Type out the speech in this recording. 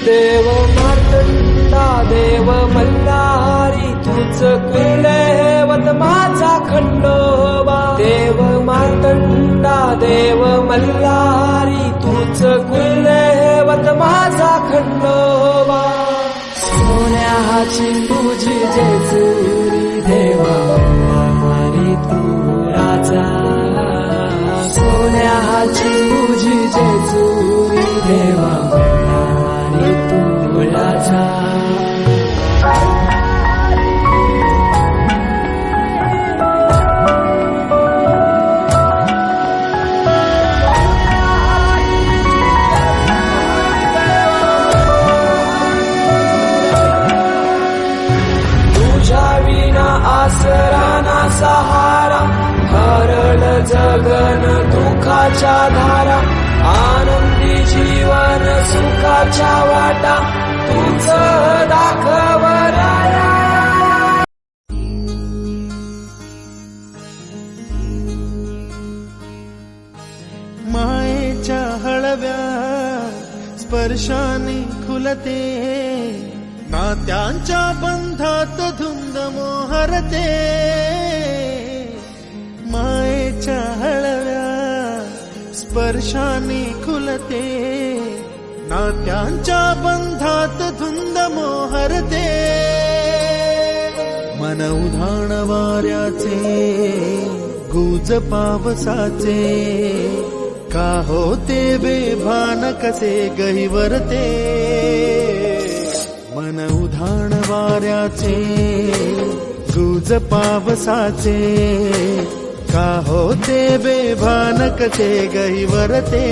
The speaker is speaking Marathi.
देव मार्तंडा देव मल्हारी तूच कुलदैवत माझा खंडोबा देव मार्तंडा देव मल्हारी तूच कुलदैवत माझा खंडोबा सोन्याची तुझी जेजुरी देवा मल्हारी तू राजा सोन्याची तुझी जेजुरी देवा मल्हारी तू राजा आसरा ना सहारा हरळ जगन दुःखाच्या धारा आनंदी जीवन सुखाच्या वाटा तूच दाखव राया मायेच्या हळव्या स्पर्शाने खुलते नात्यांच्या बंधात धुंद मोहरते मायेच्या हळव्या स्पर्शाने खुलते नात्यांच्या बंधात धुंद मोहरते मन उधाण वाऱ्याचे गुज पावसाचे का होते बेभान कसे गहिवरते मन उधाण वाऱ्याचे गुज पावसाचे का होते बेभान कसे गहिवरते